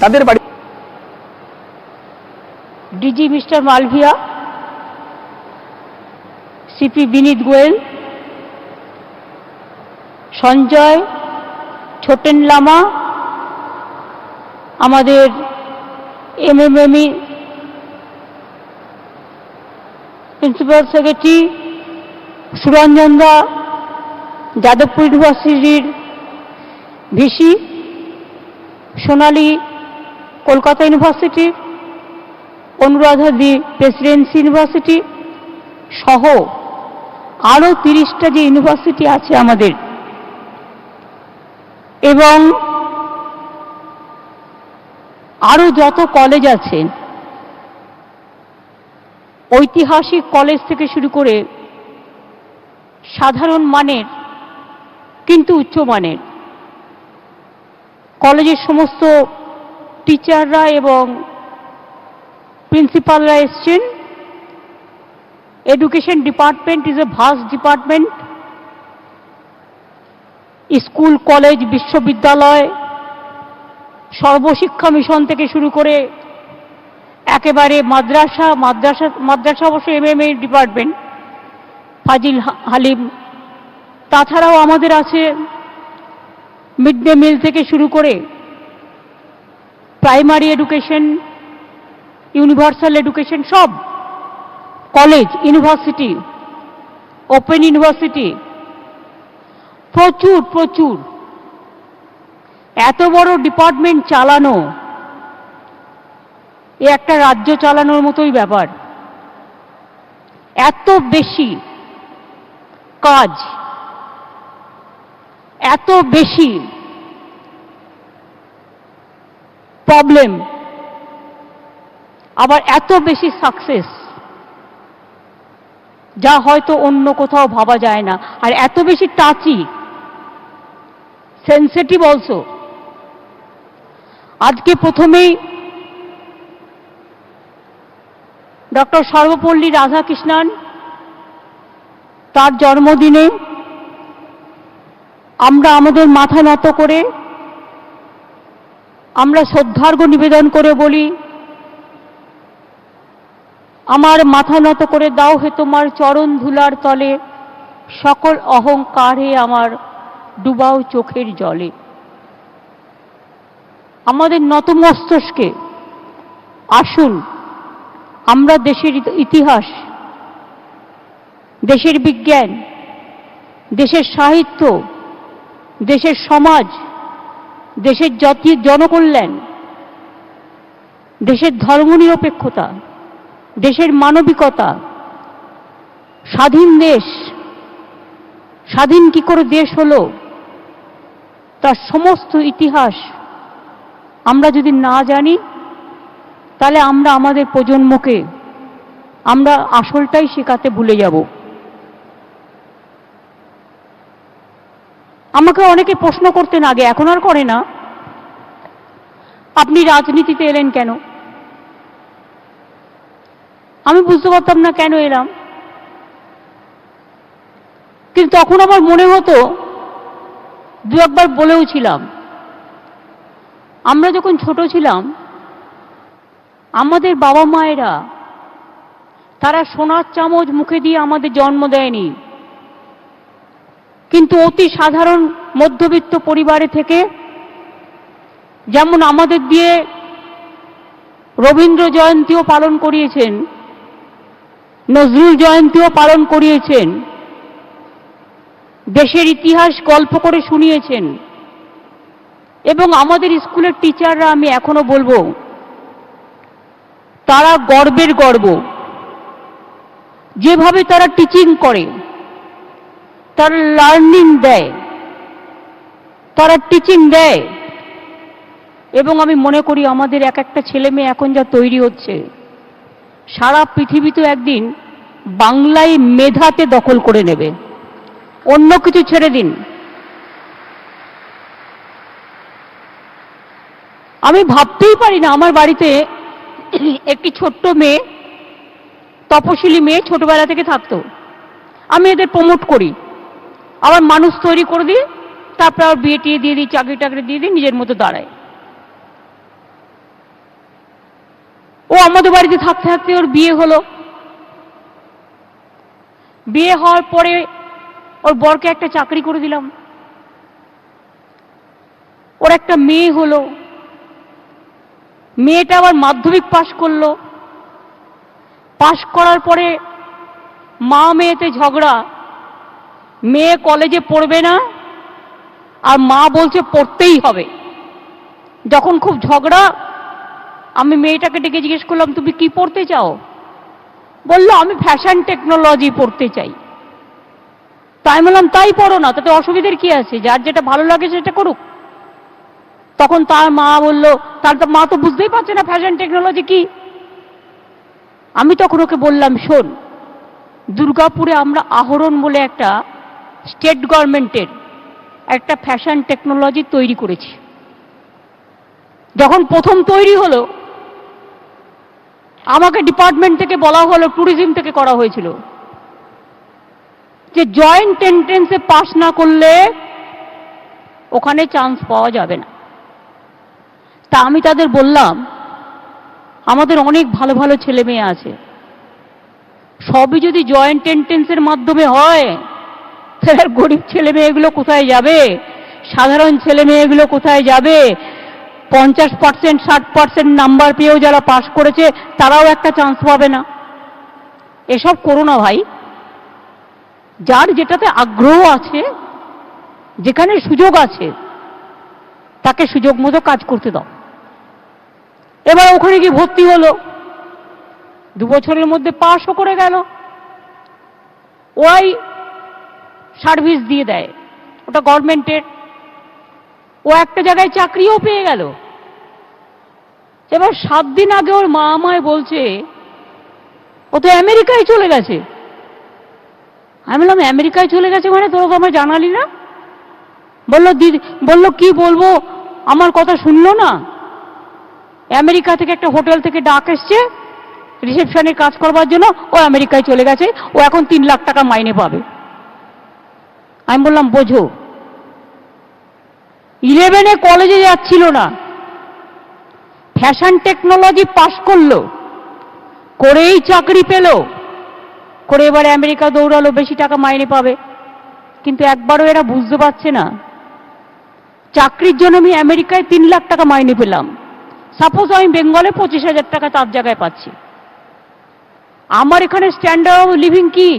তাদের বাড়ি DG mister Malaviya, CP বিনীত গোয়েল, সঞ্জয়, ছোটেন লামা, আমাদের এমএমএমই প্রিন্সিপাল সেক্রেটারি সুরঞ্জন দা, যাদবপুর ইউনিভার্সিটির ভিসি, সোনালী কলকাতা ইউনিভার্সিটি, অনুরাধা দি প্রেসিডেন্সি ইউনিভার্সিটি সহ আরও 30টা যে ইউনিভার্সিটি আছে আমাদের, এবং আরও যত কলেজ আছে, ঐতিহাসিক কলেজ থেকে শুরু করে সাধারণ মানের কিন্তু উচ্চমানের কলেজের সমস্ত টিচাররা এবং প্রিন্সিপালরা এসছেন। Education department is a vast department. School, college, বিশ্ববিদ্যালয়, সর্বশিক্ষা মিশন থেকে শুরু করে একেবারে মাদ্রাসা অবশ্য এমএমএ ডিপার্টমেন্ট, ফাজিল হালিম, তাছাড়াও আমাদের আছে মিড ডে মিল থেকে শুরু করে প্রাইমারি এডুকেশন, ইউনিভার্সাল এডুকেশন, সব কলেজ, ইউনিভার্সিটি, ওপেন ইউনিভার্সিটি, প্রচুর প্রচুর। এত বড় ডিপার্টমেন্ট চালানো এ একটা রাজ্য চালানোর মতোই ব্যাপার। এত বেশি কাজ, এত বেশি প্রবলেম, আবার এত বেশি সাকসেস, যা হয়তো অন্য কোথাও ভাবা যায় না, আর এত বেশি টাচি, সেন্সিটিভ অলসো। আজকে প্রথমেই ডক্টর সর্বপল্লী রাধাকৃষ্ণন, তার জন্মদিনে আমরা আমাদের মাথা নত করে, আমরা শ্রদ্ধার্ঘ্য নিবেদন করে বলি, আমার মাথা নত করে দাও হে তোমার চরণ ধুলার তলে, সকল অহংকারে আমার ডুবাও চোখের জলে। আমাদের নত মস্তকে আসুন আমরা দেশের ইতিহাস, দেশের বিজ্ঞান, দেশের সাহিত্য, দেশের সমাজ, দেশের জাতীয় জনকল্যাণ, দেশের ধর্মনিরপেক্ষতা, দেশের মানবিকতা, স্বাধীন দেশ, স্বাধীন কি করে দেশ হলো, তার সমস্ত ইতিহাস আমরা যদি না জানি, তাহলে আমরা আমাদের প্রজন্মকে আমরা আসলটাই শেখাতে ভুলে যাব। আমাকে অনেকে প্রশ্ন করতেন আগে, এখন আর করে না, আপনি রাজনীতিতে এলেন কেন? আমি বুঝতে পারতাম না কেন এলাম, কিন্তু তখন আমার মনে হতো, দু একবার বলেও ছিলাম, আমরা যখন ছোট ছিলাম আমাদের বাবা মায়েরা তারা সোনার চামচ মুখে দিয়ে আমাদের জন্ম দেয়নি, কিন্তু অতি সাধারণ মধ্যবিত্ত পরিবারে থেকে, যেমন আমাদের দিয়ে রবীন্দ্র জয়ন্তীও পালন করিয়েছেন, নজরুল জয়ন্তীও পালন করিয়েছেন, দেশের ইতিহাস গল্প করে শুনিয়েছেন, এবং আমাদের স্কুলের টিচাররা, আমি এখনো বলবো, তারা গর্বের গর্ব। যেভাবে তারা টিচিং করে, তারা লার্নিং দেয়, তারা টিচিং দেয়, এবং আমি মনে করি আমাদের এক একটা ছেলে মেয়ে এখন যা তৈরি হচ্ছে, সারা পৃথিবী তো একদিন বাংলায় মেধাতে দখল করে নেবে, অন্য কিছু ছেড়ে দিন। আমি ভাবতেই পারি না, আমার বাড়িতে একটি ছোট্ট মেয়ে, তপশিলি মেয়ে ছোটবেলা থেকে থাকতো, আমি এদের প্রমোট করি, আবার মানুষ তৈরি করে দিই, তারপর আর বিয়ে টিয়ে দিয়ে দিই, চাকরি টাকরি দিয়ে দিই, নিজের মতো দাঁড়ায়। আমাদের বাড়িতে থাকতে থাকতে ওর বিয়ে হলো। বিয়ে হওয়ার পরে ওর বরকে একটা চাকরি করে দিলাম। ওর একটা মেয়ে হলো, মেয়েটা আবার মাধ্যমিক পাশ করলো। পাশ করার পরে মা মেয়েতে ঝগড়া, মেয়ে কলেজে পড়বে না আর মা বলছে পড়তেই হবে। যখন খুব ঝগড়া, আমি মেয়েটাকে ডেকে জিজ্ঞেস করলাম, তুমি কি পড়তে চাও? বললো, আমি ফ্যাশন টেকনোলজি পড়তে চাই। তাই বললাম, তাই পড়ো না, তাতে অসুবিধার কি আছে, যার যেটা ভালো লাগে সেটা করুক। তখন তার মা বলল, তার মা তো বুঝতেই পারছে না ফ্যাশন টেকনোলজি কি। আমি তখন ওকে বললাম, শোন, দুর্গাপুরে আমরা আহরণ বলে একটা স্টেট গভর্নমেন্টের একটা ফ্যাশন টেকনোলজি তৈরি করেছি। যখন প্রথম তৈরি হলো, আমাকে ডিপার্টমেন্ট থেকে বলা হলো, ট্যুরিজম থেকে করা হয়েছিল, যে জয়েন্ট এন্ট্রেন্সে পাস না করলে ওখানে চান্স পাওয়া যাবে না। তা আমি তাদের বললাম, আমাদের অনেক ভালো ভালো ছেলে মেয়ে আছে, সবই যদি জয়েন্ট এন্ট্রেন্সের মাধ্যমে হয়, তাহলে গরিব ছেলে মেয়েগুলো কোথায় যাবে? সাধারণ ছেলে মেয়েগুলো কোথায় যাবে? 50%, 60% নাম্বার পেয়েও যারা পাশ করেছে তারাও একটা চান্স পাবে না। এসব করো না ভাই, যার যেটাতে আগ্রহ আছে, যেখানে সুযোগ আছে, তাকে সুযোগ মতো কাজ করতে দাও। এবার ওখানে গিয়ে ভর্তি হলো, 2 বছরের মধ্যে পাশও করে গেল। ওই সার্ভিস দিয়ে দেয়, ওটা গভর্নমেন্টের। ও একটা জায়গায় চাকরিও পেয়ে গেল। এবার 7 দিন আগে ওর মা আমায় বলছে, ও তো আমেরিকায় চলে গেছে। আমি বললাম, আমেরিকায় চলে গেছে মানে? তোর তো আমায় জানালি না। বললো, দিদি, বললো কি বলবো, আমার কথা শুনলো না। আমেরিকা থেকে একটা হোটেল থেকে ডাক এসছে রিসেপশনে কাজ করবার জন্য, ও আমেরিকায় চলে গেছে, ও এখন 3 লাখ টাকা মাইনে পাবে। আমি বললাম, বোঝো, 11-এ কলেজে যাচ্ছিল না, ফ্যাশন টেকনোলজি পাশ করলো, করেই চাকরি পেল, করে এবারে আমেরিকা দৌড়ালো, বেশি টাকা মাইনে পাবে। কিন্তু একবারও এরা বুঝতে পারছে না, চাকরির জন্য আমি আমেরিকায় 3 লাখ টাকা মাইনে পেলাম, সাপোজ আমি বেঙ্গলে 25,000 টাকা তার জায়গায় পাচ্ছি। আমার এখানে স্ট্যান্ডার্ড অফ লিভিং কি?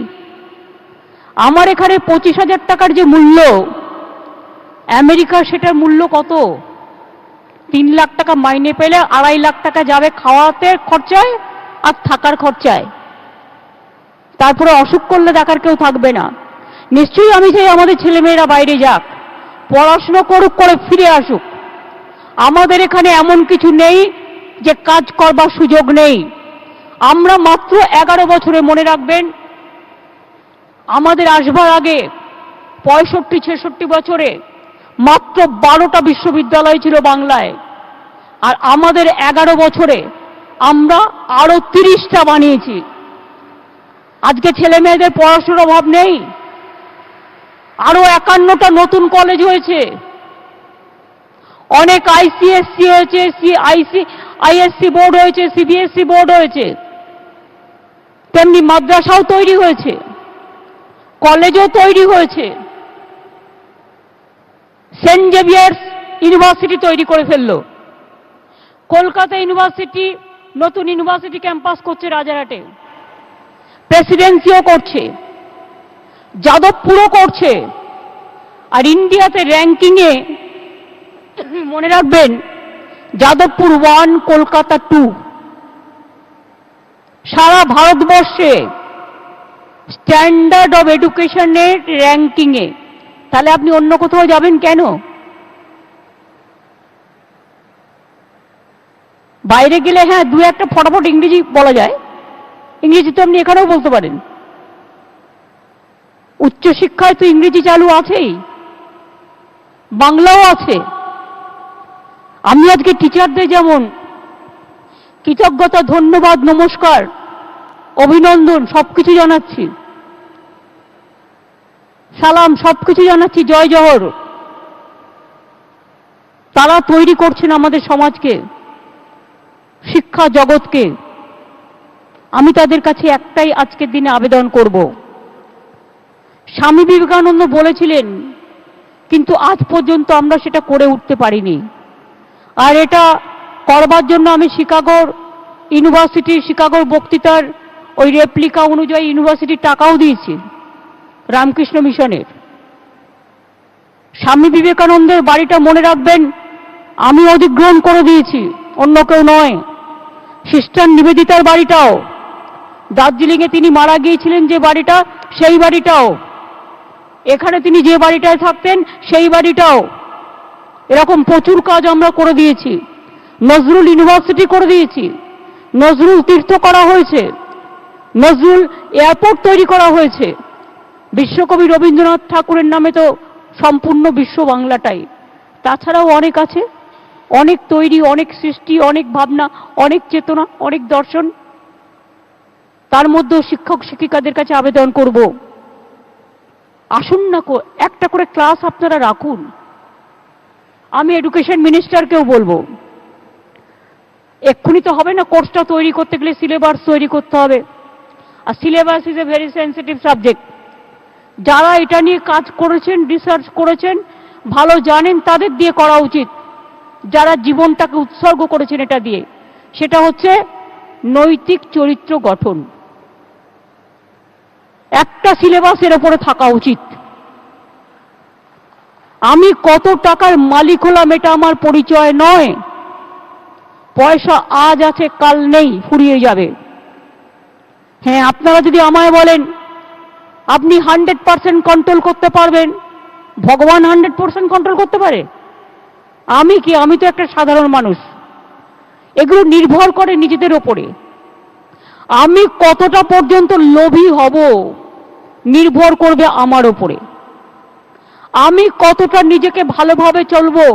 আমার এখানে 25,000 টাকার যে মূল্য, আমেরিকা সেটার মূল্য কত? 3 লাখ টাকা মাইনে পেলে 2.5 লাখ টাকা যাবে খাওয়াতে খরচায় আর থাকার খরচায়। তারপরে অসুখ করলে দেখার কেউ থাকবে না। নিশ্চয়ই আমি চাই আমাদের ছেলেমেয়েরা বাইরে যাক, পড়াশোনা করুক, করে ফিরে আসুক। আমাদের এখানে এমন কিছু নেই যে কাজ করবার সুযোগ নেই। আমরা মাত্র 11 বছরে, মনে রাখবেন, আমাদের আসবার আগে 65-66 বছরে মাত্র 12টা বিশ্ববিদ্যালয় ছিল বাংলায়, আর আমাদের 11 বছরে আমরা আরো 30টা বানিয়েছি। আজকে ছেলে মেয়েদের পড়াশোনার অভাব নেই। আরো 51টা নতুন কলেজ হয়েছে, অনেক আইসিএসসি হয়েছে, আইএসসি বোর্ড হয়েছে, সিবিএসসি বোর্ড হয়েছে, তেমনি মাদ্রাসাও তৈরি হয়েছে, কলেজও তৈরি হয়েছে। সেন্ট জেভিয়ার্স ইউনিভার্সিটি তৈরি করে ফেললো, কলকাতা ইউনিভার্সিটি নতুন ইউনিভার্সিটি ক্যাম্পাস করছে রাজারহাটে, প্রেসিডেন্সিও করছে, যাদবপুরও করছে। আর ইন্ডিয়াতে র্যাঙ্কিংয়ে মনে রাখবেন, যাদবপুর 1, কলকাতা 2। সারা ভারতবর্ষে স্ট্যান্ডার্ড অফ এডুকেশনের র্যাঙ্কিংয়ে। তাহলে আপনি অন্য কোথাও যাবেন কেন? বাইরে গেলে হ্যাঁ 2-1টা ফটাফট ইংরেজি বলা যায়, ইংরেজি তো আপনি এখানেও বলতে পারেন। উচ্চশিক্ষায় তো ইংরেজি চালু আছেই, বাংলাও আছে। আমি আজকে টিচারদের যেমন কৃতজ্ঞতা, ধন্যবাদ, নমস্কার, অভিনন্দন সবকিছু জানাচ্ছি, সালাম সবকিছু জানাচ্ছি, জয় জহর। তারা তৈরি করছেন আমাদের সমাজকে, শিক্ষা জগৎকে। আমি তাদের কাছে একটাই আজকের দিনে আবেদন করব, স্বামী বিবেকানন্দ বলেছিলেন, কিন্তু আজ পর্যন্ত আমরা সেটা করে উঠতে পারিনি। আর এটা করবার জন্য আমি শিকাগোর বক্তৃতার ওই রেপ্লিকা অনুযায়ী ইউনিভার্সিটির টাকাও দিয়েছি রামকৃষ্ণ মিশনের। স্বামী বিবেকানন্দের বাড়িটা মনে রাখবেন, আমি অধিগ্রহণ করে দিয়েছি, অন্য কেউ নয়। সিস্টার নিবেদিতার বাড়িটাও, দার্জিলিংয়ে তিনি মারা গিয়েছিলেন যে বাড়িটা, সেই বাড়িটাও, এখানে তিনি যে বাড়িটায় থাকতেন সেই বাড়িটাও। এরকম প্রচুর কাজ আমরা করে দিয়েছি। নজরুল ইউনিভার্সিটি করে দিয়েছি, নজরুল তীর্থ করা হয়েছে, নজরুল এয়ারপোর্ট তৈরি করা হয়েছে। বিশ্বকবি রবীন্দ্রনাথ ঠাকুরের নামে তো সম্পূর্ণ বিশ্ব বাংলাটাই। তাছাড়াও অনেক আছে, অনেক তৈরি, অনেক সৃষ্টি, অনেক ভাবনা, অনেক চেতনা, অনেক দর্শন। তার মধ্যেও শিক্ষক শিক্ষিকাদের কাছে আবেদন করব, আসুন না একটা করে ক্লাস আপনারা রাখুন। আমি এডুকেশন মিনিস্টারকেও বলবো, এক্ষুনি তো হবে না, কোর্সটা তৈরি করতে গেলে সিলেবাস তৈরি করতে হবে। আর syllabus is a very sensitive subject. যারা এটা নিয়ে কাজ করেছেন, রিসার্চ করেছেন, ভালো জানেন, তাদের দিয়ে করা উচিত, যারা জীবনটাকে উৎসর্গ করেছেন এটা দিয়ে। সেটা হচ্ছে নৈতিক চরিত্র গঠন। একটা সিলেবাসের ওপরে থাকা উচিত। আমি কত টাকার মালিক হলাম এটা আমার পরিচয় নয়। পয়সা আজ আছে, কাল নেই, ফুরিয়ে যাবে। হ্যাঁ, আপনারা যদি আমায় বলেন আপনি 100% কন্ট্রোল করতে পারবেন, ভগবান 100% কন্ট্রোল করতে পারে? আমি কি? আমি তো একটা সাধারণ মানুষ। এগুলো নির্ভর করে নিজেদের ওপরে। আমি কতটা পর্যন্ত লোভী হব নির্ভর করবে আমার ওপরে। আমি কতটা নিজেকে ভালোভাবে চলবো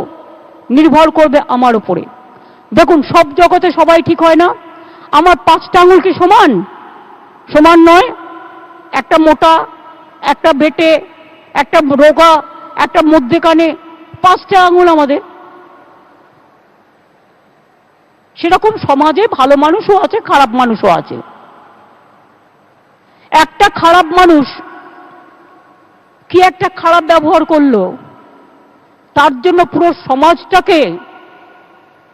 নির্ভর করবে আমার উপরে। দেখুন, সব জগতে সবাই ঠিক হয় না। আমার 5টা আঙুল কি সমান? সমান নয়। একটা মোটা, একটা বেটে, একটা রোগা, একটা মধ্যেখানে, 5টা আঙুল আমাদের। সেরকম সমাজে ভালো মানুষও আছে, খারাপ মানুষও আছে। একটা খারাপ মানুষ কি একটা খারাপ ব্যবহার করলো, তার জন্য পুরো সমাজটাকে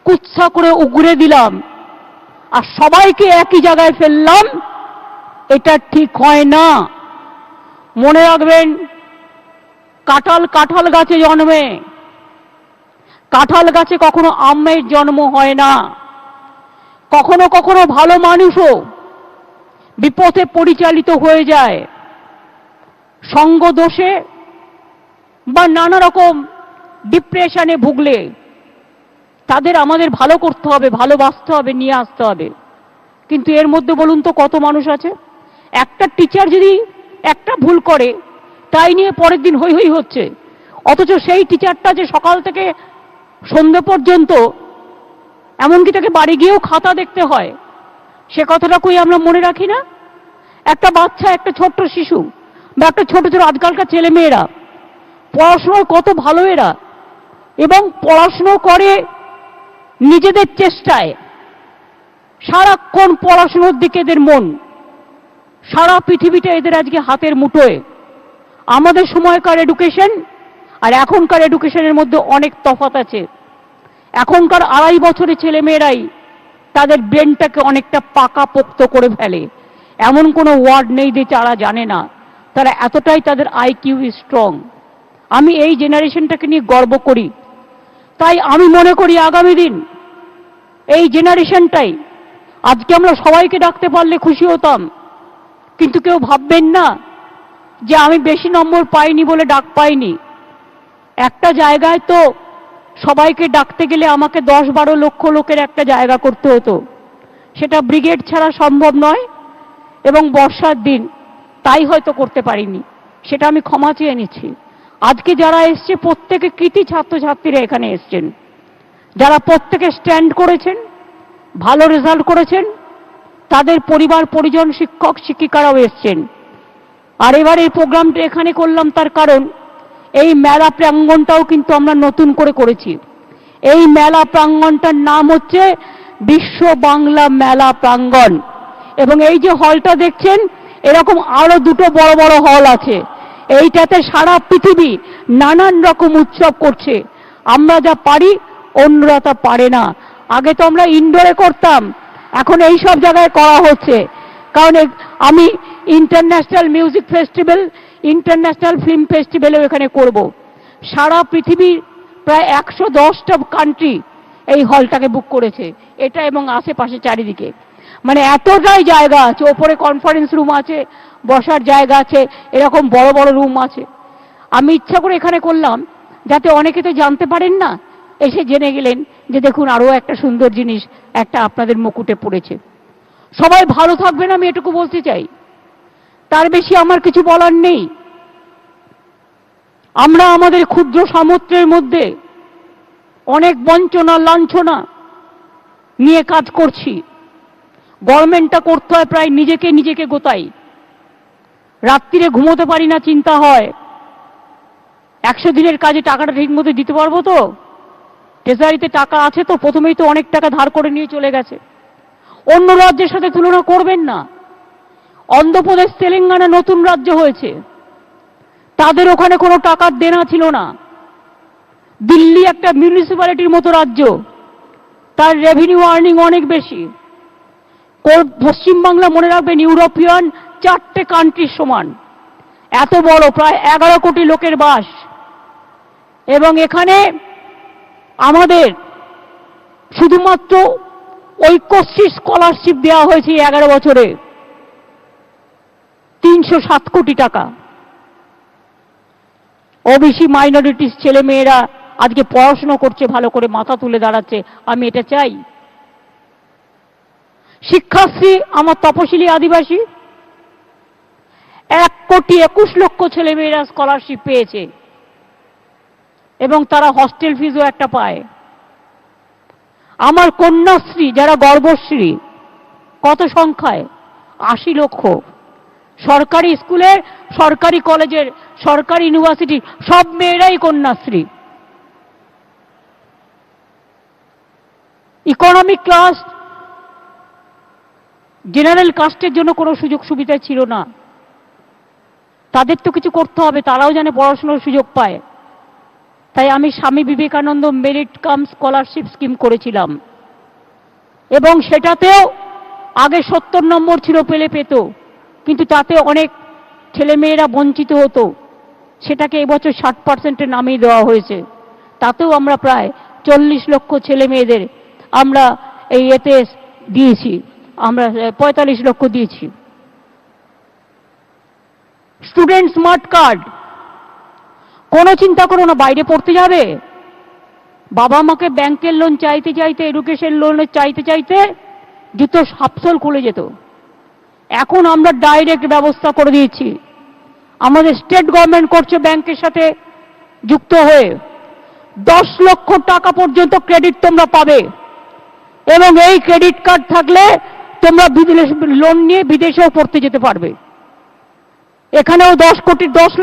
কুৎসা করে উগড়ে দিলাম আর সবাইকে একই জায়গায় ফেললাম, এটা ঠিক হয় না। মনে রাখবেন, কাঁঠাল গাছে জন্মে, কাঁঠাল গাছে কখনো আমের জন্ম হয় না। কখনো কখনো ভালো মানুষও বিপথে পরিচালিত হয়ে যায় সঙ্গ দোষে বা নানা রকম ডিপ্রেশনে ভুগলে। তাদের আমাদের ভালো করতে হবে, ভালোবাসতে হবে, নিয়ে আসতে হবে। কিন্তু এর মধ্যে বলুন তো কত মানুষ আছে? একটা টিচার যদি একটা ভুল করে, তাই নিয়ে পরের দিন হই হই হচ্ছে, অথচ সেই টিচারটা যে সকাল থেকে সন্ধ্যে পর্যন্ত, এমনকি তাকে বাড়ি গিয়েও খাতা দেখতে হয়, সে কথাটা কই আমরা মনে রাখি না? একটা বাচ্চা, একটা ছোট্ট শিশু বা একটা ছোট ছোট আজকালকার ছেলে মেয়েরা পড়াশোনায় কত ভালো এরা, এবং পড়াশুনো করে নিজেদের চেষ্টায়, সারাক্ষণ পড়াশুনোর দিকে এদের মন। সারা পৃথিবীটা এদের আজকে হাতের মুঠোয়। আমাদের সময়কার এডুকেশন আর এখনকার এডুকেশনের মধ্যে অনেক তফাৎ আছে। এখনকার 2.5 বছরের ছেলে মেয়েরাই তাদের ব্রেনটাকে অনেকটা পাকাপোক্ত করে ফেলে। এমন কোনো ওয়ার্ড নেই যে তারা জানে না। তারা এতটাই তাদের আইকিউ স্ট্রং। আমি এই জেনারেশনটাকে নিয়ে গর্ব করি। তাই আমি মনে করি আগামী দিন এই জেনারেশনটাই, আজকে আমরা সবাইকে ডাকতে পারলে খুশি হতাম, কিন্তু কেউ ভাববেন না যে আমি বেশি নম্বর পাইনি বলে ডাক পাইনি। একটা জায়গায় তো সবাইকে ডাকতে গেলে আমাকে 10-12 লক্ষ লোকের একটা জায়গা করতে হতো। সেটা ব্রিগেড ছাড়া সম্ভব নয়, এবং বর্ষার দিন তাই হয়তো করতে পারিনি। সেটা আমি ক্ষমা চেয়ে নিচ্ছি। আজকে যারা এসছে প্রত্যেকে কৃতি ছাত্রছাত্রীরা এখানে এসছেন, যারা প্রত্যেকে স্ট্যান্ড করেছেন, ভালো রেজাল্ট করেছেন, তাদের পরিবার পরিজন, শিক্ষক শিক্ষিকারাও এসছেন। আর এবার এই প্রোগ্রামটা এখানে করলাম তার কারণ, এই মেলা প্রাঙ্গণটাও কিন্তু আমরা নতুন করে করেছি। এই মেলা প্রাঙ্গণটার নাম হচ্ছে বিশ্ব বাংলা মেলা প্রাঙ্গণ, এবং এই যে হলটা দেখছেন এরকম আরো দুটো বড় বড় হল আছে। এইটাতে সারা পৃথিবী নানান রকম উৎসব করছে। আমরা যা পারি অন্যরা তা পারে না। আগে তো আমরা ইনডোরে করতাম, এখন এই সব জায়গায় করা হচ্ছে। কারণ আমি international music festival, international film ফেস্টিভ্যালও এখানে করব। সারা পৃথিবীর প্রায় 110টা কান্ট্রি এই হলটাকে বুক করেছে, এটা এবং আশেপাশে চারিদিকে। মানে এতটাই জায়গা আছে, ওপরে কনফারেন্স রুম আছে, বসার জায়গা আছে, এরকম বড় বড় রুম আছে। আমি ইচ্ছা করে এখানে করলাম যাতে অনেকে তো জানতে পারেন না, এসে জেনে গেলেন যে দেখুন আরো একটা সুন্দর জিনিস একটা আপনাদের মুকুটে পড়েছে। সবাই ভালো থাকবেন আমি এটুকু বলতে চাই, তার বেশি আমার কিছু বলার নেই। আমরা আমাদের ক্ষুদ্র সামর্থ্যের মধ্যে অনেক বঞ্চনা লাঞ্ছনা নিয়ে কাজ করছি। গভর্নমেন্টটা করতে হয় প্রায় নিজেকে গোতাই। রাত্রিরে ঘুমোতে পারি না, চিন্তা হয় 100 দিনের কাজে টাকাটা ঠিক মতো দিতে পারবো তো, ট্রেজারিতে টাকা আছে তো, প্রথমেই তো অনেক টাকা ধার করে নিয়ে চলে গেছে। অন্য রাজ্যের সাথে তুলনা করবেন না। অন্ধ্রপ্রদেশ তেলেঙ্গানা নতুন রাজ্য হয়েছে, তাদের ওখানে কোনো টাকার দেনা ছিল না। দিল্লি একটা মিউনিসিপ্যালিটির মতো রাজ্য, তার রেভিনিউ আর্নিং অনেক বেশি। পশ্চিমবাংলা মনে রাখবেন ইউরোপিয়ান 4টে কান্ট্রির সমান, এত বড়, প্রায় 11 কোটি লোকের বাস। এবং এখানে আমাদের শুধুমাত্র ঐক্যশ্রী স্কলারশিপ দেওয়া হয়েছে 11 বছরে 307 কোটি টাকা। ওবিসি মাইনরিটিস ছেলে মেয়েরা আজকে পড়াশোনা করছে, ভালো করে মাথা তুলে দাঁড়াচ্ছে, আমি এটা চাই। শিক্ষাশ্রী আমার তপশিলি আদিবাসী 1,21,00,000 ছেলে মেয়েরা স্কলারশিপ পেয়েছে এবং তারা হস্টেল ফিজও একটা পায়। আমার কন্যাশ্রী যারা গর্ভশ্রী কত সংখ্যায়, 80 লক্ষ। সরকারি স্কুলের, সরকারি কলেজের, সরকারি ইউনিভার্সিটির সব মেয়েরাই কন্যাশ্রী। ইকোনমিক ক্লাস, জেনারেল কাস্টের জন্য কোনো সুযোগ সুবিধা ছিল না, তাদের তো কিছু করতে হবে, তারাও যেন পড়াশোনার সুযোগ পায়। তাই আমি Swami Vivekananda merit cum scholarship scheme করেছিলাম এবং সেটাতেও আগে 70 নম্বর ছিল পেলে পেত, কিন্তু তাতে অনেক ছেলেমেয়েরা বঞ্চিত হতো। সেটাকে এবছর 60%-এ নামিয়ে দেওয়া হয়েছে। তাতেও আমরা প্রায় 40 লক্ষ ছেলে মেয়েদের আমরা এই এতে দিয়েছি, আমরা 45 লক্ষ দিয়েছি। স্টুডেন্ট স্মার্ট কার্ড, কোনো চিন্তা করো না বাইরে পড়তে যাবে, বাবা মাকে ব্যাংকের লোন চাইতে চাইতে, এডুকেশন লোনের চাইতে চাইতে জুতো হাফসোল খুলে যেত। এখন আমরা ডাইরেক্ট ব্যবস্থা করে দিয়েছি, আমাদের স্টেট গভর্নমেন্ট করছে ব্যাংকের সাথে যুক্ত হয়ে। 10 লক্ষ টাকা পর্যন্ত ক্রেডিট তোমরা পাবে এবং এই ক্রেডিট কার্ড থাকলে তোমরা লোন নিয়ে বিদেশেও পড়তে যেতে পারবে। এখানেও 10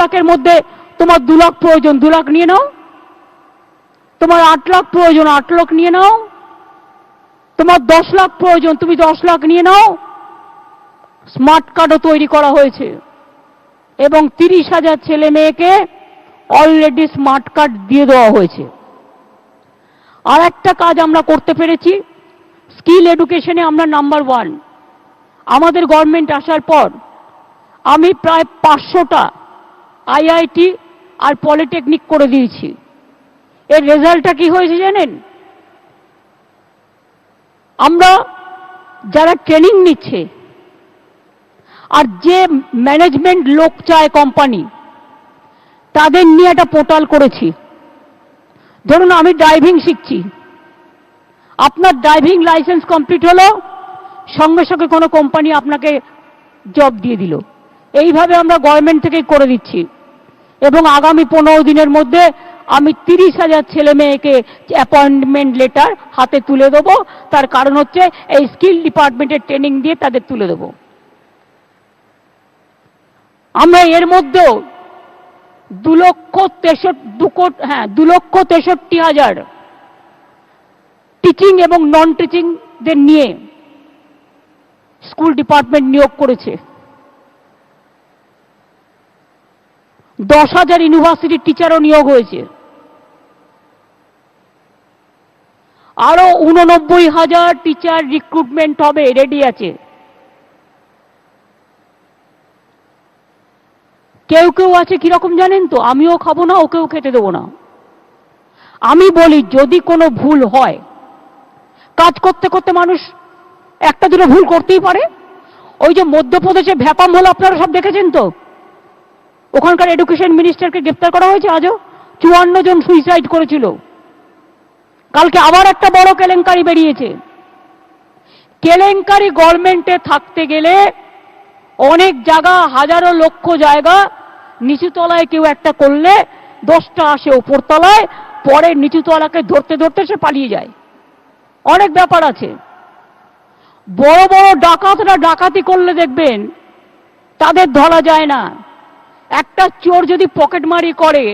লাখের মধ্যে তোমার 2 লাখ প্রয়োজন, 2 লাখ নিয়ে নাও। তোমার 8 লাখ প্রয়োজন, 8 লাখ নিয়ে নাও। তোমার 10 লাখ প্রয়োজন, তুমি 10 লাখ নিয়ে নাও। স্মার্ট কার্ডও তৈরি করা হয়েছে এবং 30,000 ছেলে মেয়েকে অলরেডি স্মার্ট কার্ড দিয়ে দেওয়া হয়েছে। আর একটা কাজ আমরা করতে পেরেছি, স্কিল এডুকেশনে আমরা নাম্বার 1। আমাদের গভর্নমেন্ট আসার পর আমি প্রায় 500টা আইআইটি আর পলিটেকনিক করে দিয়েছি। এর রেজাল্টটা কি হয়েছে জানেন? আমরা যারা ট্রেনিং নিচ্ছে আর যে ম্যানেজমেন্ট লোক চায় কোম্পানি, তাদের নিয়ে একটা পোর্টাল করেছি। ধরুন আমি ড্রাইভিং শিখছি, আপনার ড্রাইভিং লাইসেন্স কমপ্লিট হলো, সঙ্গে সঙ্গে কোনো কোম্পানি আপনাকে জব দিয়ে দিল। এইভাবে আমরা গভর্নমেন্ট থেকেই করে দিচ্ছি এবং আগামী 15 দিনের মধ্যে আমি 30,000 ছেলে মেয়েকে অ্যাপয়েন্টমেন্ট লেটার হাতে তুলে দেবো। তার কারণ হচ্ছে এই স্কিল ডিপার্টমেন্টের ট্রেনিং দিয়ে তাদের তুলে দেবো। আমরা এর মধ্যেও 2,63,000 টিচিং এবং নন টিচিংদের নিয়ে স্কুল ডিপার্টমেন্ট নিয়োগ করেছে। 10,000 ইউনিভার্সিটির টিচারও নিয়োগ হয়েছে। আরো 89,000 টিচার রিক্রুটমেন্ট হবে, রেডি আছে। কেউ কেউ আছে কিরকম জানেন তো, আমিও খাবো না, ওকেও খেতে দেবো না। আমি বলি যদি কোনো ভুল হয়, কাজ করতে করতে মানুষ একটা দুটো ভুল করতেই পারে। ওই যে মধ্যপ্রদেশে ভ্যাপাম হলো, আপনারা সব দেখেছেন তো, ওখানকার এডুকেশন মিনিস্টারকে গ্রেপ্তার করা হয়েছে। আজও 54 জন সুইসাইড করেছিল। কালকে আবার একটা বড় কেলেঙ্কারি বেরিয়েছে। কেলেঙ্কারি গভর্নমেন্টে থাকতে গেলে অনেক জায়গা, হাজারো লক্ষ জায়গা নিচুতলায় কেউ একটা করলে 10টা আসে ওপরতলায়, পরে নিচুতলাকে ধরতে ধরতে সে পালিয়ে যায়। অনেক ব্যাপার আছে। বড় বড় ডাকাতরা ডাকাতি করলে দেখবেন তাদের ধরা যায় না। একটা চোর যদি পকেটমারি করে,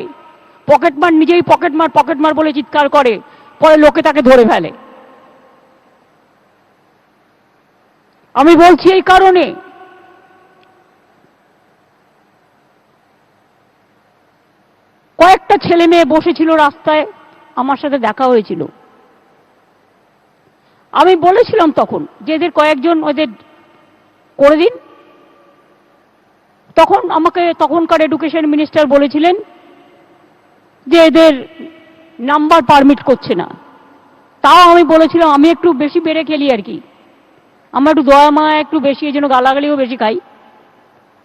পকেটমার নিজেই পকেটমার বলে চিৎকার করে, পরে লোকে তাকে ধরে ফেলে। আমি বলছি এই কারণে, কয়েকটা ছেলে মেয়ে বসেছিল রাস্তায়, আমার সাথে দেখা হয়েছিল। আমি বলেছিলাম তখন যে এদের কয়েকজন ওদের করে দিন। তখন আমাকে তখনকার এডুকেশন মিনিস্টার বলেছিলেন যে এদের নাম্বার পারমিট করছে না। তাও আমি বলেছিলাম আমি একটু বেশি বেড়ে খেলি আর কি, আমার একটু দয়া মায়া একটু বেশি, এই জন্য গালাগালিও বেশি খাই।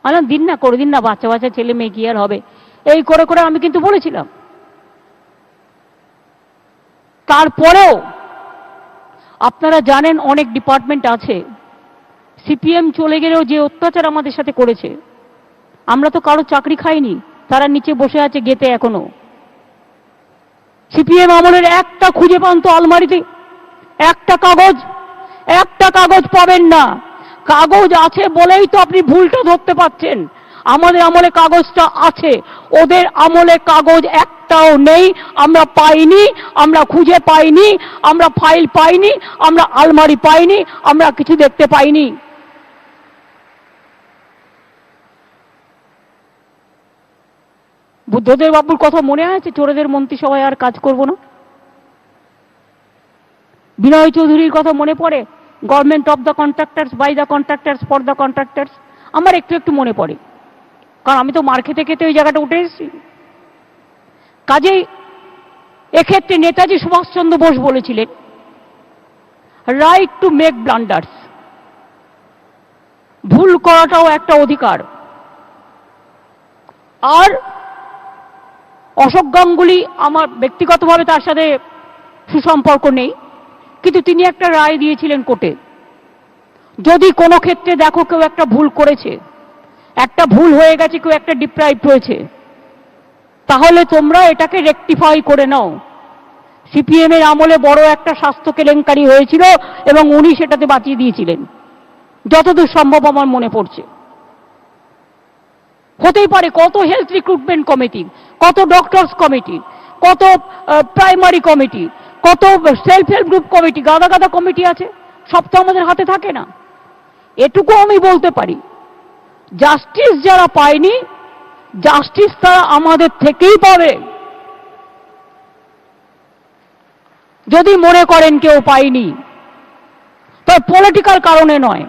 আমি দিন না, করে দিন না, বাচ্চা বাচ্চা ছেলে মেয়ে কি আর হবে, এই করে করে আমি কিন্তু বলেছিলাম। তারপরেও আপনারা জানেন অনেক ডিপার্টমেন্ট আছে, সিপিএম চলে গেলেও যে অত্যাচার আমাদের সাথে করেছে, আমরা তো কারো চাকরি খাইনি, তারা নিচে বসে আছে গেতে এখনো। সিপিএম আমলের একটা খুঁজে পান তো আলমারিতে, একটা কাগজ পাবেন না। কাগজ আছে বলেই তো আপনি ভুলটা ধরতে পারছেন। আমাদের আমলে কাগজটা আছে, ওদের আমলে কাগজ একটাও নেই। আমরা পাইনি, আমরা খুঁজে পাইনি, আমরা ফাইল পাইনি, আমরা আলমারি পাইনি, আমরা কিছু দেখতে পাইনি। বুদ্ধদেব বাবুর কথা মনে আছে, চোরেদের মন্ত্রিসভায় আর কাজ করব না? বিনয় চৌধুরীর কথা মনে পড়ে, government of the contractors, by the contractors, for the contractors. আমার একটু একটু মনে পড়ে, কারণ আমি তো মার খেতে খেতে ওই জায়গাটা উঠে এসেছি। কাজেই এক্ষেত্রে নেতাজি সুভাষচন্দ্র বোস বলেছিলেন, রাইট টু মেক ব্লান্ডার্স, ভুল করাটাও একটা অধিকার। আর অশোক গাঙ্গুলি, আমার ব্যক্তিগতভাবে তার সাথে সুসম্পর্ক নেই, কিন্তু তিনি একটা রায় দিয়েছিলেন কোর্টে, যদি কোনো ক্ষেত্রে দেখো কেউ একটা ভুল করেছে, একটা ভুল হয়ে গেছে, কেউ একটা ডিপ্রাইভ হয়েছে, তাহলে তোমরা এটাকে রেকটিফাই করে নাও। সিপিএম এর আমলে বড় একটা স্বাস্থ্য কেলেঙ্কারি হয়েছিল এবং উনি সেটাতে বাঁচিয়ে দিয়েছিলেন, যতদূর সম্ভব আমার মনে পড়ছে। হতেই পারে কত হেলথ রিক্রুটমেন্ট কমিটি, কত ডক্টরস কমিটি, কত প্রাইমারি কমিটি, কত সেলফ হেল্প গ্রুপ কমিটি, গাদা গাদা কমিটি আছে, সব তো আমাদের হাতে থাকে না। এটুকু আমি বলতে পারি, জাস্টিস যারা পায়নি, জাস্টিস তারা আমাদের থেকেই পাবে। যদি মনে করেন কেউ পায়নি, তবে পলিটিক্যাল কারণে নয়।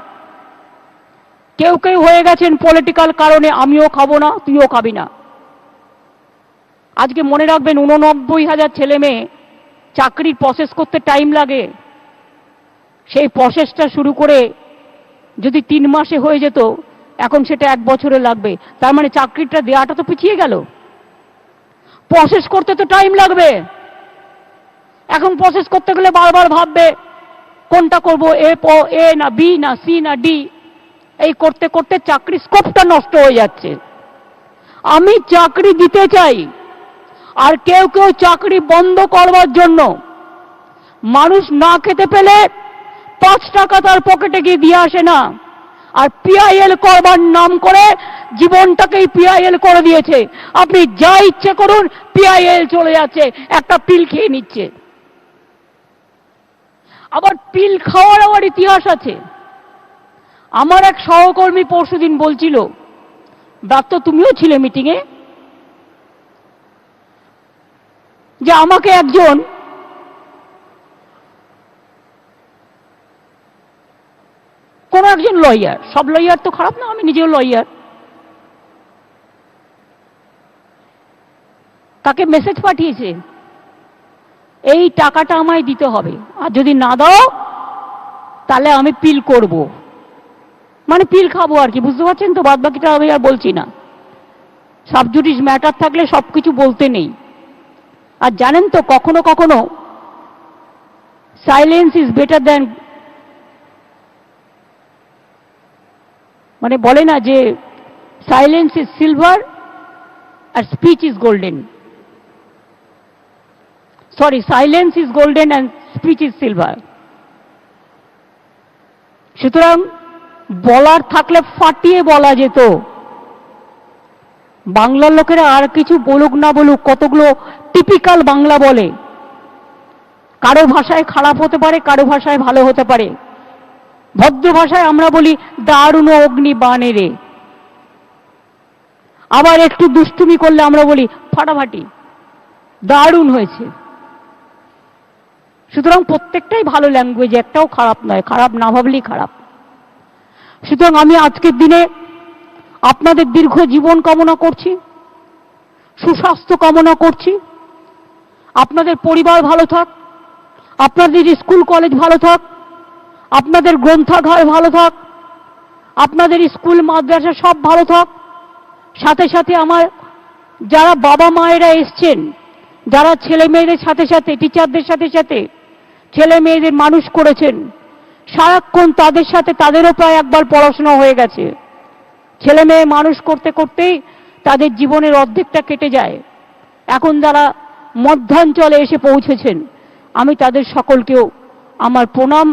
কেউ কেউ হয়ে গেছেন পলিটিক্যাল কারণে, আমিও খাবো না, তুইও খাবি না। আজকে মনে রাখবেন 89,000 ছেলে মেয়ে চাকরির প্রসেস করতে টাইম লাগে। সেই প্রসেসটা শুরু করে যদি 3 মাসে হয়ে যেত, এখন সেটা 1 বছরে লাগবে। তার মানে চাকরিটা দেওয়াটা তো পিছিয়ে গেল। প্রসেস করতে তো টাইম লাগবে। এখন প্রসেস করতে গেলে বারবার ভাববে কোনটা করব, এ না বি না সি না ডি, এই করতে করতে চাকরির স্কোপটা নষ্ট হয়ে যাচ্ছে। আমি চাকরি দিতে চাই, আর কেউ কেউ চাকরি বন্ধ করবার জন্য মানুষ না খেতে পেলে 5 টাকা তার পকেটে গিয়ে দিয়ে আসে না, আর পিআইএল করবার নাম করে জীবনটাকেই পিআইএল করে দিয়েছে। আপনি যা ইচ্ছে করুন, পিআইএল চলে যাচ্ছে, একটা পিল খেয়ে নিচ্ছে। আবার পিল খাওয়ার আবার ইতিহাস আছে। আমার এক সহকর্মী পরশুদিন বলছিল, ব্রাত্য তুমিও ছিলে মিটিংয়ে, যে আমাকে একজন কোন একজন লয়ার, সব লয়ার তো খারাপ না, আমি নিজেও লয়ার, তাকে মেসেজ পাঠিয়েছে এই টাকাটা আমায় দিতে হবে, আর যদি না দাও তাহলে আমি পিল করব, মানে পিল খাবো আর কি, বুঝতে পারছেন তো? বাদ বাকিটা আমি আর বলছি না, সাবজুডিস ম্যাটার থাকলে সবকিছু বলতে নেই। আর জানেন তো কখনো কখনো সাইলেন্স ইজ বেটার দ্যান, মানে বলে না যে সাইলেন্স ইজ সিলভার আর speech is golden, sorry, silence is golden and speech is silver. সুতরাং বলার থাকলে ফাটিয়ে বলা যেত। বাংলার লোকেরা আর কিছু বলুক না বলুক, কতগুলো টিপিক্যাল বাংলা বলে, কারো ভাষায় খারাপ হতে পারে, কারো ভাষায় ভালো হতে পারে। ভদ্র ভাষায় আমরা বলি দারুণ অগ্নি বানে রে, আবার একটু দুষ্টুমি করলে আমরা বলি ফাটাফাটি, দারুণ হয়েছে। সুতরাং প্রত্যেকটাই ভালো ল্যাঙ্গুয়েজ, একটাও খারাপ নয়, খারাপ না ভাবলেই খারাপ। সুতরাং আমি আজকের দিনে আপনাদের দীর্ঘ জীবন কামনা করছি, সুস্বাস্থ্য কামনা করছি, আপনাদের পরিবার ভালো থাক, আপনাদের স্কুল কলেজ ভালো থাক, আপনাদের গ্রন্থাগার ভালো থাক, আপনাদের স্কুল মাদ্রাসা সব ভালো থাক। সাথে সাথে আমার যারা বাবা মায়েরা এসছেন, যারা ছেলে মেয়েদের সাথে সাথে, টিচারদের সাথে সাথে ছেলে মেয়েদের মানুষ করেছেন, সারাক্ষণ তাদের সাথে, তাদেরও প্রায় একবার পড়াশোনা হয়ে গেছে। ছেলে মেয়ে মানুষ করতে করতেই তাদের জীবনের অর্ধেকটা কেটে যায়। এখন যারা মধ্যাঞ্চলে এসে পৌঁছেছেন, আমি তাদের সকলকেও আমার প্রণাম,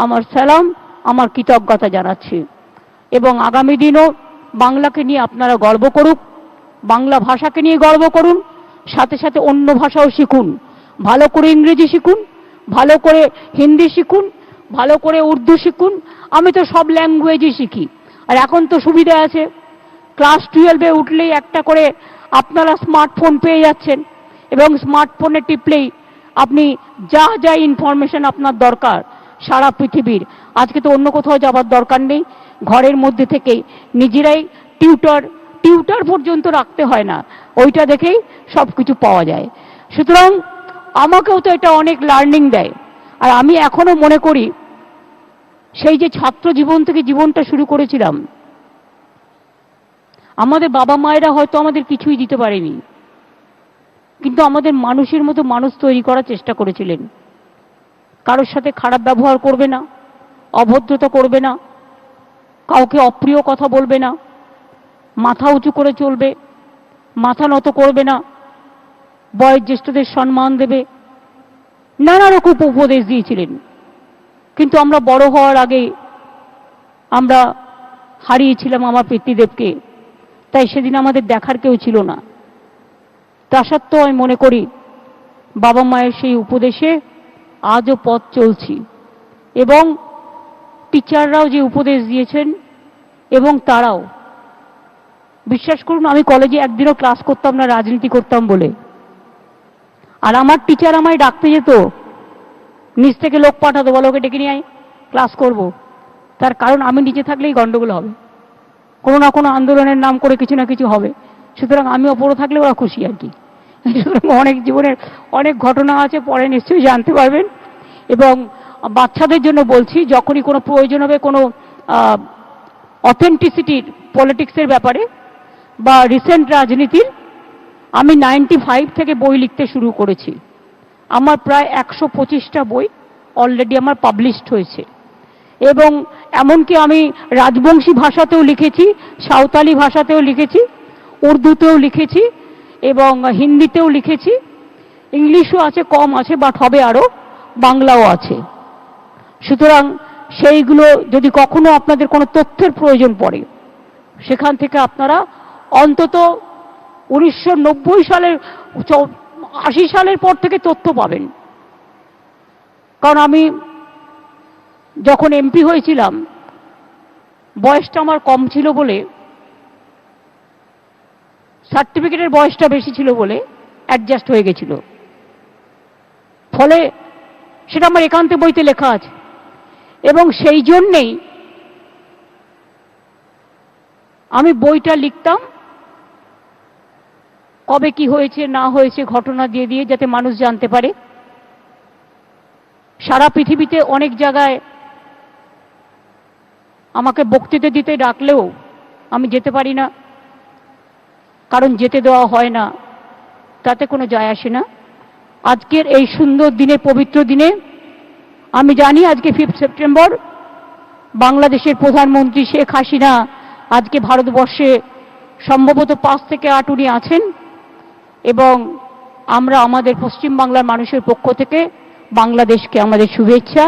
আমার সালাম, আমার কৃতজ্ঞতা জানাচ্ছি। এবং আগামী দিনও বাংলাকে নিয়ে আপনারা গর্ব করুক, বাংলা ভাষাকে নিয়ে গর্ব করুন, সাথে সাথে অন্য ভাষাও শিখুন, ভালো করে ইংরেজি শিখুন, ভালো করে হিন্দি শিখুন, ভালো করে উর্দু শিখুন। আমি তো সব ল্যাঙ্গুয়েজই শিখি, আর এখন তো সুবিধা আছে, ক্লাস 12-এ উঠলেই একটা করে আপনারা স্মার্টফোন পেয়ে যাচ্ছেন, এবং স্মার্টফোনে টিপলেই আপনি যা যা ইনফরমেশন আপনার দরকার সারা পৃথিবীর, আজকে তো অন্য কোথাও যাবার দরকার নেই, ঘরের মধ্যে থেকেই নিজেরাই টিউটার পর্যন্ত রাখতে হয় না, ওইটা দেখেই সব কিছু পাওয়া যায়। সুতরাং আমাকেও তো এটা অনেক লার্নিং দেয়। আর আমি এখনো মনে করি সেই যে ছাত্র জীবন থেকে জীবনটা শুরু করেছিলাম, আমাদের বাবা মায়েরা হয়তো আমাদের কিছুই দিতে পারেনি, কিন্তু আমাদের মানুষের মতো মানুষ তৈরি করার চেষ্টা করেছিলেন। কারোর সাথে খারাপ ব্যবহার করবে না, অভদ্রতা করবে না, কাউকে অপ্রিয় কথা বলবে না, মাথা উঁচু করে চলবে, মাথা নত করবে না, বয়োজ্যেষ্ঠদের সম্মান দেবে, নানা রকম উপদেশ দিয়েছিলেন। কিন্তু আমরা বড় হওয়ার আগে আমরা হারিয়েছিলাম আমার পিতৃদেবকে, তাই সেদিন আমাদের দেখার কেউ ছিল না। তা সত্ত্বেও আমি মনে করি বাবা মায়ের সেই উপদেশে আজও পথ চলছি, এবং টিচাররাও যে উপদেশ দিয়েছেন, এবং তারাও, বিশ্বাস করুন আমি কলেজে একদিনও ক্লাস করতাম না রাজনীতি করতাম বলে, আর আমার টিচার আমায় ডাকতে যেত, নিচ থেকে লোক পাঠাতো, বলো ওকে ডেকে নিয়ে আয়, ক্লাস করব। তার কারণ আমি নিচে থাকলেই গন্ডগোল হবে, কোনো না কোনো আন্দোলনের নাম করে কিছু না কিছু হবে। সুতরাং আমি ওপরে থাকলে ওরা খুশি আর কি। সুতরাং অনেক জীবনের অনেক ঘটনা আছে, পরে নিশ্চয়ই জানতে পারবেন। এবং বাচ্চাদের জন্য বলছি, যখনই কোনো প্রয়োজন হবে কোনো অথেন্টিসিটির পলিটিক্সের ব্যাপারে বা রিসেন্ট রাজনীতির, আমি 95 থেকে বই লিখতে শুরু করেছি। আমার প্রায় 125টা বই অলরেডি আমার পাবলিশড হয়েছে, এবং এমনকি আমি রাজবংশী ভাষাতেও লিখেছি, সাঁওতালি ভাষাতেও লিখেছি, উর্দুতেও লিখেছি, এবং হিন্দিতেও লিখেছি, ইংলিশও আছে, কম আছে, বাট হবে আরও, বাংলাও আছে। সুতরাং সেইগুলো যদি কখনো আপনাদের কোনো তথ্যের প্রয়োজন পড়ে, সেখান থেকে আপনারা অন্তত 1990 সালের 80 সালের পর থেকে তথ্য পাবেন। কারণ আমি যখন এমপি হয়েছিলাম বয়সটা আমার কম ছিল বলে, সার্টিফিকেটের বয়সটা বেশি ছিল বলে অ্যাডজাস্ট হয়ে গেছিল। ফলে সেটা আমার একান্তে বইতে লেখা আছে, এবং সেই জন্যেই আমি বইটা লিখতাম কবে কি হয়েছে না হয়েছে ঘটনা দিয়ে দিয়ে, যাতে মানুষ জানতে পারে। সারা পৃথিবীতে অনেক জায়গায় আমাকে বক্তৃতা দিতে ডাকলেও আমি যেতে পারি না, কারণ যেতে দেওয়া হয় না, তাতে কোনো যায় আসে না। আজকের এই সুন্দর দিনে, পবিত্র দিনে, আমি জানি আজকে 5 সেপ্টেম্বর বাংলাদেশের প্রধানমন্ত্রী শেখ হাসিনা আজকে ভারতবর্ষে সম্ভবত 5 থেকে 8 উনি আছেন, এবং আমরা আমাদের পশ্চিমবাংলার মানুষের পক্ষ থেকে বাংলাদেশকে আমাদের শুভেচ্ছা,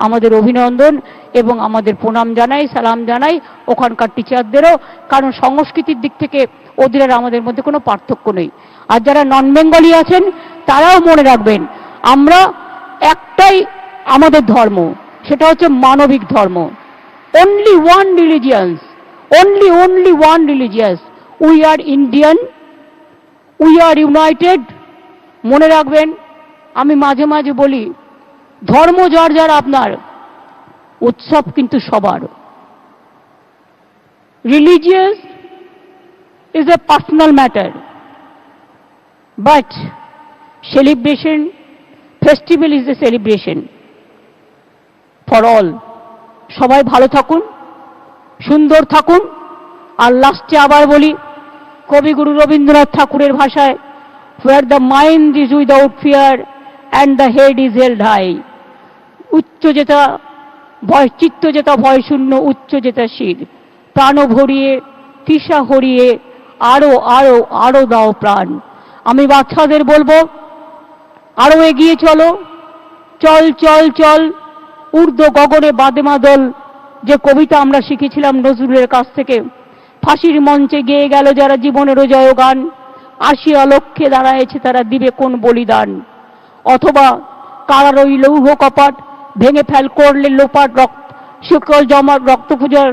আমাদের অভিনন্দন এবং আমাদের প্রণাম জানাই, সালাম জানাই ওখানকার টিচারদেরও, কারণ সংস্কৃতির দিক থেকে ওদের আর আমাদের মধ্যে কোনো পার্থক্য নেই। আর যারা নন বেঙ্গলি আছেন তারাও মনে রাখবেন, আমরা একটাই আমাদের ধর্ম, সেটা হচ্ছে মানবিক ধর্ম। only one religions, only one religious. We are Indian, we are united. মনে রাখবেন, আমি মাঝে মাঝে বলি, ধর্ম যার যার আপনার, উৎসব কিন্তু সবার। Religious is a personal matter, but celebration, festival is a celebration for all. সবাই ভালো থাকুন, সুন্দর থাকুন। আর লাস্টে আবার বলি, কবিগুরু রবীন্দ্রনাথ ঠাকুরের ভাষায়, where the mind is without fear and the head is held high. উচ্চ যেটা ভয়, চিত্ত যেটা ভয় শূন্য, উচ্চ যেটা শির, প্রাণ ভরিয়ে তৃষা হরিয়ে আরো আরো আরো দাও প্রাণ। আমি বাচ্চাদের বলবো, আরো এগিয়ে চলো, চল চল চল, ঊর্ধ্ব গগনে বাদে মাদল, যে কবিতা আমরা শিখেছিলাম নজরুলের কাছ থেকে। ফাঁসির মঞ্চে গেয়ে গেল যারা জীবনেরও জয়গান, আসিয়া লক্ষ্যে দাঁড়ায়েছে তারা দিবে কোন বলিদান। অথবা কারার ওই লৌহ কপাট ভেঙে ফেল করলে লোপাট, শিকল জমাট রক্ত পূজার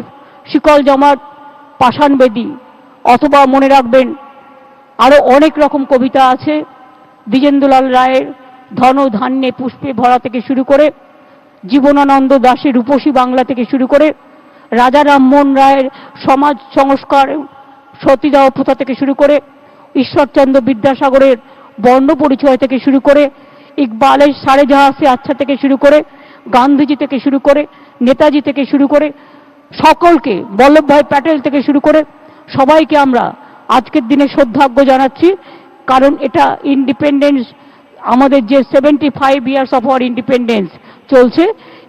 শিকল জমাট পাষাণ বেদী। অথবা মনে রাখবেন, আরো অনেক রকম কবিতা আছে, দ্বিজেন্দ্রলাল রায়ের ধন ধান্যে পুষ্পে ভরা থেকে শুরু করে, জীবনানন্দ দাশের রূপসী বাংলা থেকে শুরু করে, রাজা রামমোহন রায়ের সমাজ সংস্কার সতীদাহ প্রথা থেকে শুরু করে, ঈশ্বরচন্দ্র বিদ্যাসাগরের বর্ণ পরিচয় থেকে শুরু করে, ইকবালের সারে জাহাসে আচ্ছা থেকে শুরু করে, গান্ধীজি থেকে শুরু করে, নেতাজি থেকে শুরু করে, সকলকে, বল্লভভাই প্যাটেল থেকে শুরু করে সবাইকে আমরা আজকের দিনে শ্রদ্ধার্ঘ্য জানাচ্ছি। কারণ এটা ইন্ডিপেন্ডেন্স, আমাদের যে 75 ইয়ার্স অফ আওয়ার ইন্ডিপেন্ডেন্স চলছে,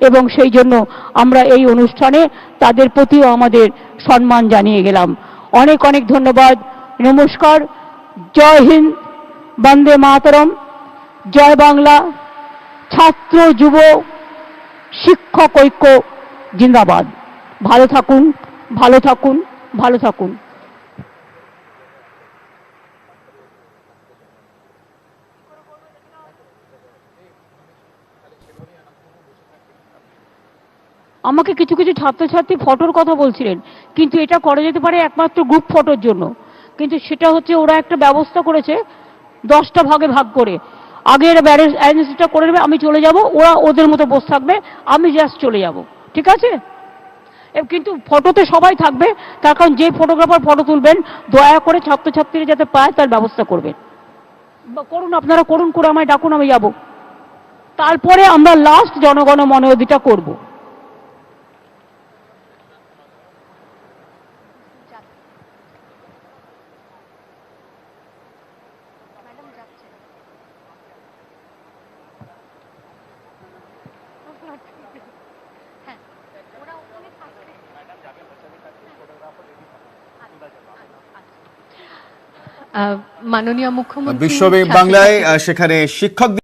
এবং সেই জন্য আমরা এই অনুষ্ঠানে তাদের প্রতিও আমাদের সম্মান জানিয়ে গেলাম। অনেক অনেক ধন্যবাদ, নমস্কার, জয় হিন্দ, বন্দে মাতরম, জয় বাংলা, ছাত্র যুব শিক্ষক ঐক্য জিন্দাবাদ। ভালো থাকুন, ভালো থাকুন, ভালো থাকুন। আমাকে কিছু কিছু ছাত্রছাত্রী ফটোর কথা বলছিলেন, কিন্তু এটা করা যেতে পারে একমাত্র গ্রুপ ফটোর জন্য। কিন্তু সেটা হচ্ছে ওরা একটা ব্যবস্থা করেছে 10টা ভাগে ভাগ করে, আগে এরা অ্যারেঞ্জটা করে নেবে, আমি চলে যাব, ওরা ওদের মতো বসে থাকবে, আমি জাস্ট চলে যাব, ঠিক আছে? কিন্তু ফটোতে সবাই থাকবে, তার কারণ যে ফটোগ্রাফার ফটো তুলবেন দয়া করে ছাত্রছাত্রীরা যাতে পায় তার ব্যবস্থা করবেন। করুন, আপনারা করুন, করে আমায় ডাকুন, আমি যাব। তারপরে আমরা লাস্ট জনগণ মন অধিটা করব। মাননীয় মুখ্যমন্ত্রী বিশ্বব্যাংক বাংলায় সেখানে শিক্ষক